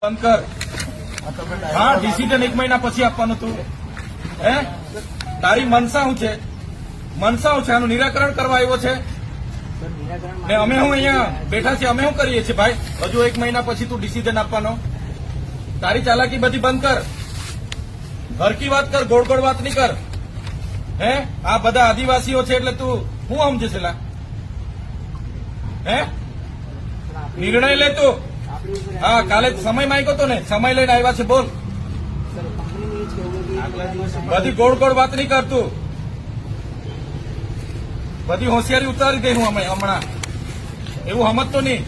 બંધ કર. હા, ડિસિઝન 1 મહિના પછી આપવાનું તું. હે, તારી મનસા શું છે? મનસા શું છે? આનું નિરાકરણ કરવા આવ્યો છે ને અમે હું અહીંયા બેઠા છીએ. અમે શું કરીએ છીએ ભાઈ? હજુ 1 મહિના પછી તું ડિસિઝન આપવાનો? તારી ચાલાકી બધી બંધ કર. હરકી વાત કર, ગોળ ગોળ વાત નહીં કર. હે, આ બધા આદિવાસીઓ છે એટલે તું શું સમજે છે? હે, નિર્ણય લે તું. હા, કાલે સમય માંગ્યો તો ને, સમય લઈને આવ્યા છે. બોલ, બધી ગોળ ગોળ વાત નહીં કરતું. બધી હોશિયારી ઉતારી દે હું હમણાં. એવું સમજતો નહીં.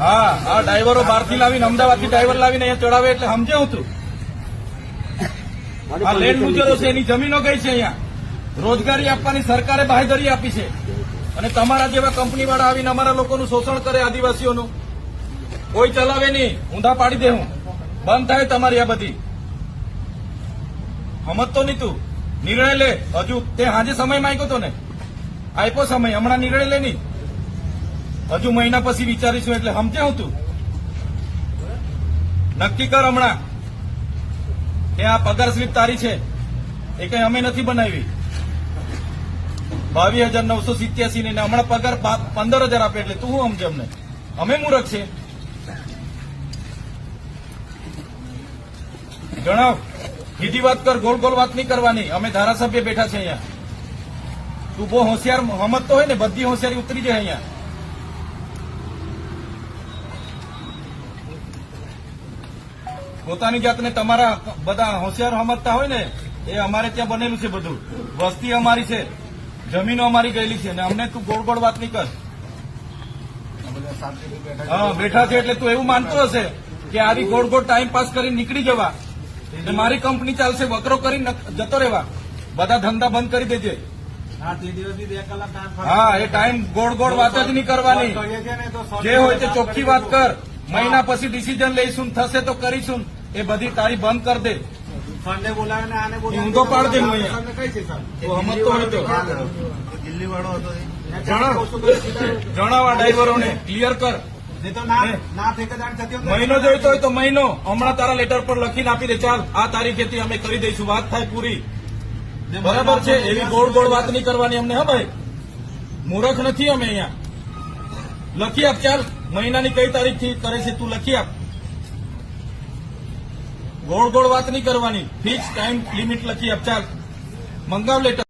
હા હા, ડ્રાઈવરો બહારથી લાવીને, અમદાવાદથી ડ્રાઈવર લાવીને અહીંયા ચડાવે એટલે સમજે હું તું. આ લેન્ડ લુઝરો છે, એની જમીનો ગઈ છે. અહીંયા રોજગારી આપવાની સરકારે બાંહેધરી આપી છે અને તમારા જેવા કંપની વાળા આવીને અમારા લોકોનું શોષણ કરે, આદિવાસીઓનું. કોઈ ચલાવે નહીં, ઊંધા પાડી દે હું. બંધ થાય તમારી આ બધી. સમજતો નહીં તું. નિર્ણય લે. હજુ તે હાજે સમય માંગ્યો તો ને, આપ્યો સમય. હમણાં નિર્ણય લે નહીં. હજુ મહિના પછી વિચારીશું એટલે સમજે હું તું. નક્કી કર હમણાં કે આ પગાર સ્લીપ તારી છે, એ કઈ અમે નથી બનાવી. 22,987 ને હમણાં પગાર 15,000 આપે એટલે તું શું સમજે અમને? અમે મૂર્ખ છે? જણાવ, સીધી વાત કર, ગોળ ગોળ વાત નહીં કરવાની. અમે ધારાસભ્ય બેઠા છે અહીંયા. તું બહુ હોશિયાર સમજતો હોય ને, બધી હોશિયારી ઉતરી જાય અહીંયા. પોતાની જાતને તમારા બધા હોશિયાર સમજતા હોય ને, એ અમારે ત્યાં બનેલું છે બધું. વસ્તી અમારી છે, જમીનો અમારી ગયેલી છે, અને અમને તું ગોળ ગોળ વાત નહીં કર. હા, બેઠા છે એટલે તું એવું માનતો હશે કે આવી ગોળ ગોળ ટાઈમ પાસ કરીને નીકળી જવા ને મારી કંપની ચાલશે, વકરો કરીને જતો રહેવા. બધા ધંધા બંધ કરી દેજે. હા, એ ટાઈમ ગોળ ગોળ વાત જ નહીં કરવાની. જે હોય તે ચોખ્ખી વાત કર. મહિના પછી ડિસિઝન લઈશું, થશે તો કરીશું. એ બધી તારી બંધ કર દે. ઊંધો પાડ દે. સમજતો હોય તો જણાવ આ ડ્રાઈવરોને, ક્લિયર કર. મહિનો જોઈતો હોય તો મહિનો. હમણાં તારા લેટર પર લખીને આપી દે. ચાલ, આ તારીખેથી અમે કરી દઈશું. વાત થાય પૂરી. બરાબર છે? એવી ગોળ ગોળ વાત નહીં કરવાની અમને. હા ભાઈ, મૂર્ખ નથી અમે અહીંયા. લખી આપ. ચાલ, મહિનાની કઈ તારીખથી કરે છે તું લખી આપ. ગોળ ગોળ વાત નહીં કરવાની. ફિક્સ ટાઈમ લિમિટ લખી આપ. ચાલ, મંગાવ લેટર.